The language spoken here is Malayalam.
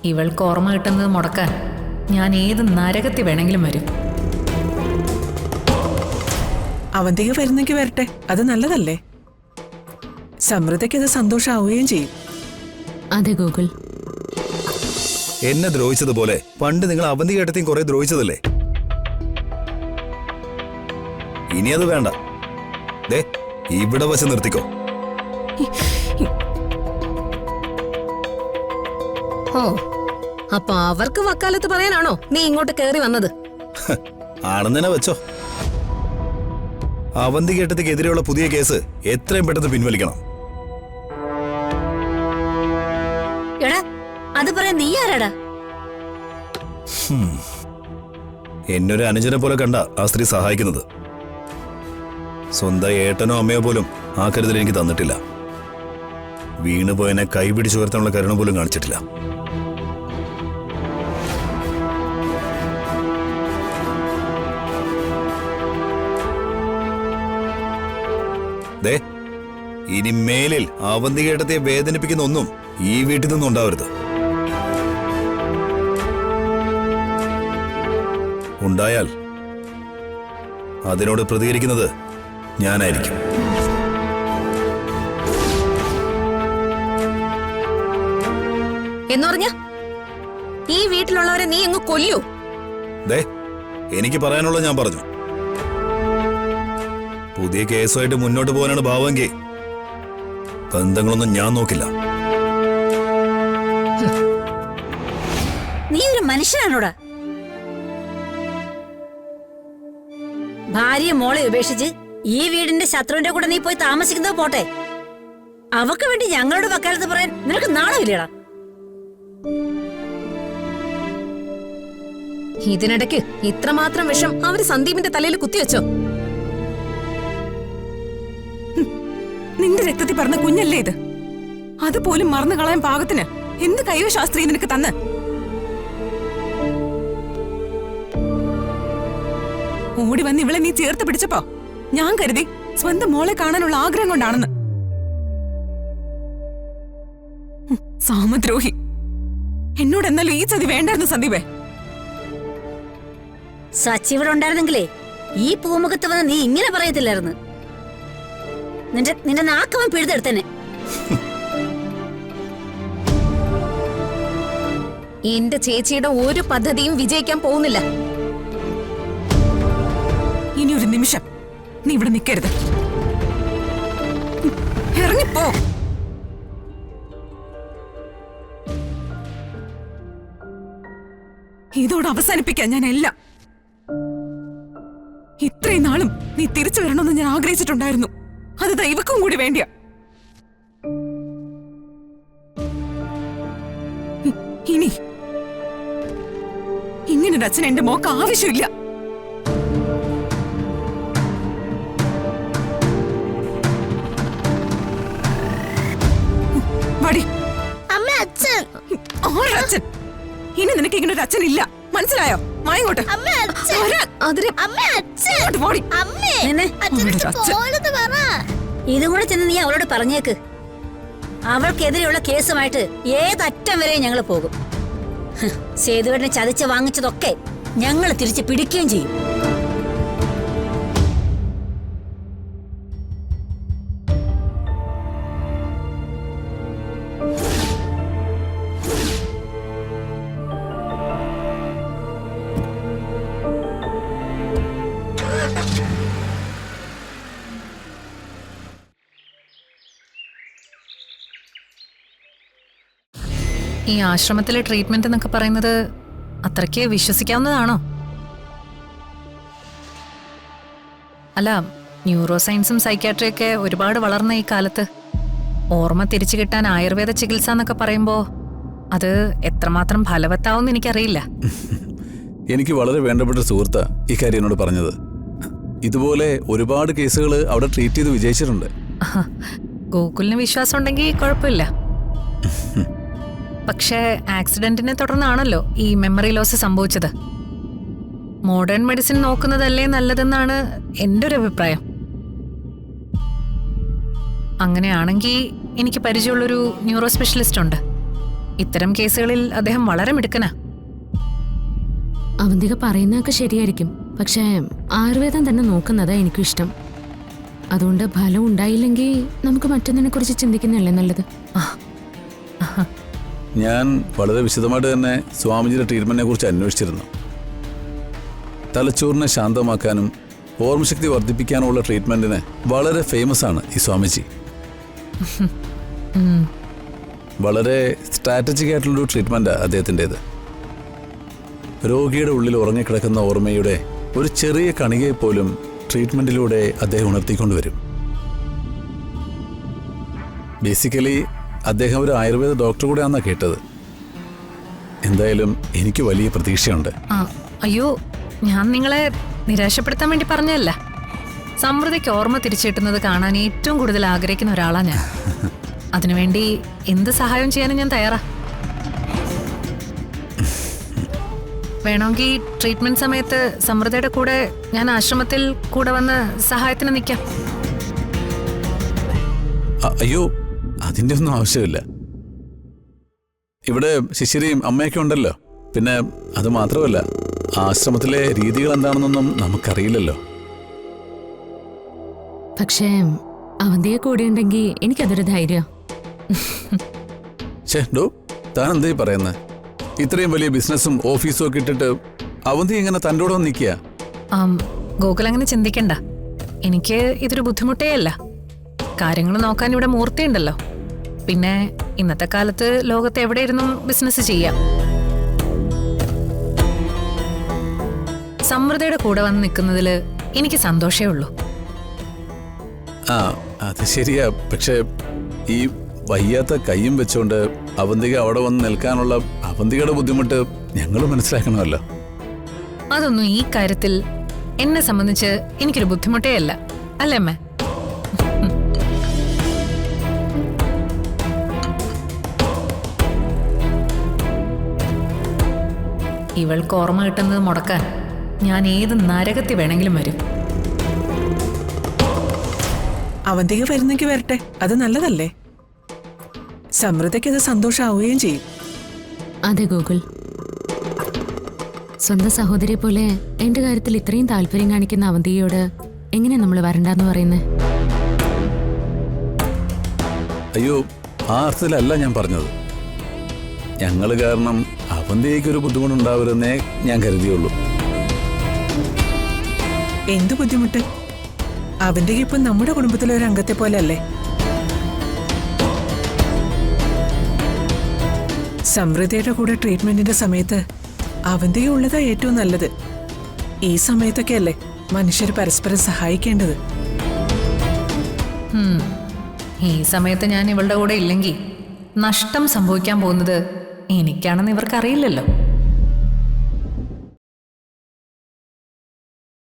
ഇവൾക്ക് ഓർമ്മ കിട്ടുന്നത് മുടക്കാൻ ഞാൻ ഏത് നരകത്തിൽ വേണമെങ്കിലും വരും. അവന്തിക വരുന്നെങ്കിൽ വരട്ടെ, അത് നല്ലതല്ലേ? സമൃദ്ധയ്ക്ക് അത് സന്തോഷാവുകയും ചെയ്യും. അതെ ഗോകുൽ. എന്നെ ദ്രോഹിച്ചതുപോലെ പണ്ട് നിങ്ങൾ അവന്തിക ഏട്ടത്തെയും കുറെ ദ്രോഹിച്ചതല്ലേ? ഇനി അത് വേണ്ട. ദേ ഇവിടെ വച്ച് നിർത്തിക്കോ. ഓ, അപ്പൊ അവർക്ക് വക്കാലത്ത് പറയാനാണോ നീ ഇങ്ങോട്ട് കേറി വന്നത്? ആണെന്നെ വെച്ചോ. അവന്തിക ഏട്ടത്തിക്കെതിരെയുള്ള പുതിയ കേസ് എത്രയും പെട്ടെന്ന് പിൻവലിക്കണം. എടാ, അത് പറയാൻ നീ ആരാടാ? എന്നൊരു അനുജനെ പോലെ കണ്ട ആ സ്ത്രീ സഹായിക്കുന്നത്. സ്വന്തം ഏട്ടനോ അമ്മയോ പോലും ആ കരുതൽ എനിക്ക് തന്നിട്ടില്ല. വീണുപോയനെ കൈപിടിച്ചു ഉയർത്താനുള്ള കരുണ പോലും കാണിച്ചിട്ടില്ല. ദേ ഇനി മേലിൽ അവന്തിക ഏട്ടത്തെ വേദനിപ്പിക്കുന്ന ഒന്നും ഈ വീട്ടിൽ നിന്നും ഉണ്ടാവരുത്. ഉണ്ടായാൽ അതിനോട് പ്രതികരിക്കുന്നത് ഞാനായിരിക്കും. എന്ന് പറഞ്ഞ ഈ വീട്ടിലുള്ളവരെ നീ അങ്ങ് കൊല്ലൂ? ദേ എനിക്ക് പറയാനുള്ളത് ഞാൻ പറഞ്ഞു. പുതിയ കേസുമായിട്ട് മുന്നോട്ട് പോകാനാണ് ഭാവമെങ്കിൽ ബന്ധങ്ങളൊന്നും ഞാൻ നോക്കില്ല. നീ ഒരു മനുഷ്യനാണോടാ? ഭാര്യ മോളെ ഉപേക്ഷിച്ച് ഈ വീടിന്റെ ശത്രുവിന്റെ കൂടെ നീ പോയി താമസിക്കുന്നത് പോട്ടെ, അവക്ക് വേണ്ടി ഞങ്ങളോട് വക്കാലത്ത് പറയാൻ നിനക്ക് നാണമില്ലടാ? ഇതിനിടയ്ക്ക് ഇത്രമാത്രം വിഷം അവര് സന്ദീപിന്റെ തലയിൽ കുത്തിവെച്ചോ? നിന്റെ രക്തത്തിൽ പറഞ്ഞ കുഞ്ഞല്ലേ ഇത്? അതുപോലും മറന്നു കളയാൻ പാകത്തിന് എന്ത് കൈവശാസ്ത്രീ നിനക്ക് തന്ന്? ഓടി വന്ന് ഇവളെ നീ ചേർത്ത് പിടിച്ചപ്പോ ഞാൻ കരുതി സ്വന്തം മോളെ കാണാനുള്ള ആഗ്രഹം കൊണ്ടാണെന്ന്. സാമദ്രോഹി! എന്നോട് എന്നാലും ഈ ചതി വേണ്ടായിരുന്നു സന്ദീപേ. സച്ചി ഇവിടെ ഉണ്ടായിരുന്നെങ്കിലേ ഈ പൂമുഖത്ത് വന്ന് നീ ഇങ്ങനെ പറയത്തില്ലായിരുന്നു. നിന്റെ നാക്കവൻ പിഴുതെടുത്തന്നെ. എന്റെ ചേച്ചിയുടെ ഒരു പദ്ധതിയും വിജയിക്കാൻ പോകുന്നില്ല. ഇനി ഒരു നിമിഷം നീ ഇവിടെ നിൽക്കരുത്. ഇറങ്ങിപ്പോ. ഇതോട് അവസാനിപ്പിക്കാൻ ഞാൻ എല്ലാം. ഇത്രയും നാളും നീ തിരിച്ചു വരണമെന്ന് ഞാൻ ആഗ്രഹിച്ചിട്ടുണ്ടായിരുന്നു. അത് ദൈവക്കും കൂടി വേണ്ടിയാ. ഇനി ഇങ്ങനൊരു അച്ഛൻ എന്റെ മോക്ക് ആവശ്യമില്ല. അച്ഛൻ ഇനി നിനക്ക് ഇങ്ങനെ ഒരു അച്ഛൻ ഇല്ല, മനസ്സിലായോ? മായങ്ങോട്ട്. ഇതും കൂടെ ചെന്ന് നീ അവളോട് പറഞ്ഞേക്ക്. അവൾക്കെതിരെയുള്ള കേസുമായിട്ട് ഏതറ്റം വരെ ഞങ്ങൾ പോകും. സേതുവേട്ടനെ ചതിച്ച് വാങ്ങിച്ചതൊക്കെ ഞങ്ങൾ തിരിച്ച് പിടിക്കുകയും ചെയ്യും. ഈ ആശ്രമത്തിലെ ട്രീറ്റ്മെന്റ് എന്നൊക്കെ പറയുന്നത് അത്രയ്ക്ക് വിശ്വസിക്കാവുന്നതാണോ? അല്ല, ന്യൂറോ സയൻസും സൈക്യാട്രിയൊക്കെ ഒരുപാട് വളർന്ന ഈ കാലത്ത് ഓർമ്മ തിരിച്ചു കിട്ടാൻ ആയുർവേദ ചികിത്സ എന്നൊക്കെ പറയുമ്പോൾ അത് എത്രമാത്രം ഫലവത്താവും എനിക്കറിയില്ല. എനിക്ക് വളരെ വേണ്ടപ്പെട്ട സുഹൃത്താ ഇക്കാര്യം എന്നോട് പറഞ്ഞത്. ഇതുപോലെ ഒരുപാട് കേസുകൾ അവിടെ ട്രീറ്റ് ചെയ്ത് വിജയിച്ചിട്ടുണ്ട്. ഗോകുലിന് വിശ്വാസം ഉണ്ടെങ്കിൽ കുഴപ്പമില്ല. പക്ഷേ ആക്സിഡന്റിനെ തുടർന്നാണല്ലോ ഈ മെമ്മറി ലോസ് സംഭവിച്ചത്. മോഡേൺ മെഡിസിൻ നോക്കുന്നതല്ലേ നല്ലതെന്നാണ് എൻ്റെ ഒരു അഭിപ്രായം. അങ്ങനെയാണെങ്കിൽ എനിക്ക് പരിചയമുള്ളൊരു ന്യൂറോ സ്പെഷ്യലിസ്റ്റ് ഉണ്ട്. ഇത്തരം കേസുകളിൽ അദ്ദേഹം വളരെ മിടുക്കനാ. അവന്തിക പറയുന്നതൊക്കെ ശരിയായിരിക്കും, പക്ഷേ ആയുർവേദം തന്നെ നോക്കുന്നതാ എനിക്കും ഇഷ്ടം. അതുകൊണ്ട് ഫലം ഉണ്ടായില്ലെങ്കിൽ നമുക്ക് മറ്റൊന്നിനെ കുറിച്ച് ചിന്തിക്കുന്നതല്ലേ നല്ലത്. ഞാൻ വളരെ വിശദമായിട്ട് തന്നെ സ്വാമിജിയുടെ ട്രീറ്റ്മെന്റിനെ കുറിച്ച് അന്വേഷിച്ചിരുന്നു. തലച്ചോറിനെ ശാന്തമാക്കാനും ഓർമ്മശക്തി വർദ്ധിപ്പിക്കാനുമുള്ള ട്രീറ്റ്മെന്റിന് വളരെ ഫേമസ് ആണ് ഈ സ്വാമിജി. വളരെ സ്ട്രാറ്റജിക് ആയിട്ടുള്ളൊരു ട്രീറ്റ്മെന്റാണ് അദ്ദേഹത്തിൻ്റെത്. രോഗിയുടെ ഉള്ളിൽ ഉറങ്ങിക്കിടക്കുന്ന ഓർമ്മയുടെ ഒരു ചെറിയ കണികയെ പോലും ട്രീറ്റ്മെന്റിലൂടെ അദ്ദേഹം ഉണർത്തിക്കൊണ്ടുവരും. ബേസിക്കലി അദ്ദേഹം ഒരു ആയുർവേദ ഡോക്ടർ കൂടെയാണെന്നാണ് കേട്ടത്. എന്തായാലും എനിക്ക് വലിയ പ്രതീക്ഷയുണ്ട്. അയ്യോ, ഞാൻ നിങ്ങളെ നിരാശപ്പെടുത്താൻ വേണ്ടി പറഞ്ഞതല്ല. സമൃദ്ധിക്ക് ഓർമ്മ തിരിച്ചു കിട്ടുന്നത് കാണാൻ ഏറ്റവും കൂടുതൽ ആഗ്രഹിക്കുന്ന ഒരാളാ ഞാൻ. അതിനുവേണ്ടി എന്ത് സഹായം ചെയ്യാനും ഞാൻ തയ്യാറാ. വേണമെങ്കിൽ ട്രീറ്റ്മെന്റ് സമയത്ത് സമൃദ്ധയുടെ കൂടെ ഞാൻ ആശ്രമത്തിൽ കൂടെ വന്ന് സഹായത്തിന് നിൽക്കാം. അയ്യോ, അതിൻ്റെ ഒന്നും ആവശ്യമില്ല. ഇവിടെ ശിശിരിയും അമ്മയൊക്കെ ഉണ്ടല്ലോ. പിന്നെ അത് മാത്രമല്ല, ആശ്രമത്തിലെ രീതികൾ എന്താണെന്നൊന്നും നമുക്കറിയില്ലല്ലോ. പക്ഷേ അവന്തിയെ കൂടെ ഉണ്ടെങ്കിൽ എനിക്കതൊരു ധൈര്യം. ഡോ, താൻ എന്തായി പറയുന്നത്? ഇത്രയും വലിയ ബിസിനസ്സും ഓഫീസും ഒക്കെ ഇട്ടിട്ട് അവന്തി ഇങ്ങനെ തൻ്റെ കൂടെ നിൽക്കുക? ഗോകുൽ അങ്ങനെ ചിന്തിക്കണ്ട. എനിക്ക് ഇതൊരു ബുദ്ധിമുട്ടേ അല്ല. കാര്യങ്ങൾ നോക്കാൻ ഇവിടെ മൂർത്തിയുണ്ടല്ലോ. പിന്നെ ഇന്നത്തെ കാലത്ത് ലോകത്ത് എവിടെയിരുന്നും ബിസിനസ് ചെയ്യാം. സമൃദ്ധയുടെ കൂടെ വന്ന് നിൽക്കുന്നതിൽ എനിക്ക് സന്തോഷമേ ഉള്ളൂ. അത് ശരിയാ. പക്ഷെ ഈ വയ്യാത്ത കയ്യും വെച്ചോണ്ട് അവന്തിക അവിടെ വന്ന് നിൽക്കാനുള്ള അവന്തികയുടെ ബുദ്ധിമുട്ട് ഞങ്ങൾ മനസ്സിലാക്കണമല്ലോ. അതൊന്നും ഈ കാര്യത്തിൽ എന്നെ സംബന്ധിച്ച് എനിക്കൊരു ബുദ്ധിമുട്ടേ അല്ല. അല്ലേ അമ്മേ? ഇവൾക്ക് ഓർമ്മ കിട്ടുന്നത് മുടക്കാൻ ഞാൻ ഏത് നരകത്തിൽ വേണമെങ്കിലും വരും. അവന്തിക വരുന്നെങ്കിൽ വരട്ടെ, അത് നല്ലതല്ലേ? സമൃദ്ധയ്ക്ക് അത് സന്തോഷമാവുകയും ചെയ്യും. അതെ ഗോകുൽ, സ്വന്തം സഹോദരിയെ പോലെ എന്റെ കാര്യത്തിൽ ഇത്രയും താല്പര്യം കാണിക്കുന്ന അവന്തികയോട് എങ്ങനെ നമ്മൾ വരണ്ടെന്ന് പറയുന്നത്? അയ്യോ, ആ അർത്ഥത്തിലല്ല ഞാൻ പറഞ്ഞത്. ഞങ്ങൾ കാരണം അവന്തിയേക്കൊരു ബുദ്ധിമുട്ടുണ്ടാവരുന്നേ ഞാൻ കരുതിയുള്ളൂ. എന്ത് ബുദ്ധിമുട്ട്? അവന്തിക ഇപ്പൊ നമ്മുടെ കുടുംബത്തിലെ ഒരു അംഗത്തെ പോലെ അല്ലേ? സമൃദ്ധയുടെ കൂടെ ട്രീറ്റ്മെന്റിന്റെ സമയത്ത് അവന്തിക ഉള്ളതാ ഏറ്റവും നല്ലത്. ഈ സമയത്തൊക്കെ അല്ലേ മനുഷ്യർ പരസ്പരം സഹായിക്കേണ്ടത്. ഈ സമയത്ത് ഞാൻ ഇവളുടെ കൂടെ ഇല്ലെങ്കിൽ നഷ്ടം സംഭവിക്കാൻ പോകുന്നത് എനിക്കാണെന്ന് ഇവർക്കറിയില്ലല്ലോ.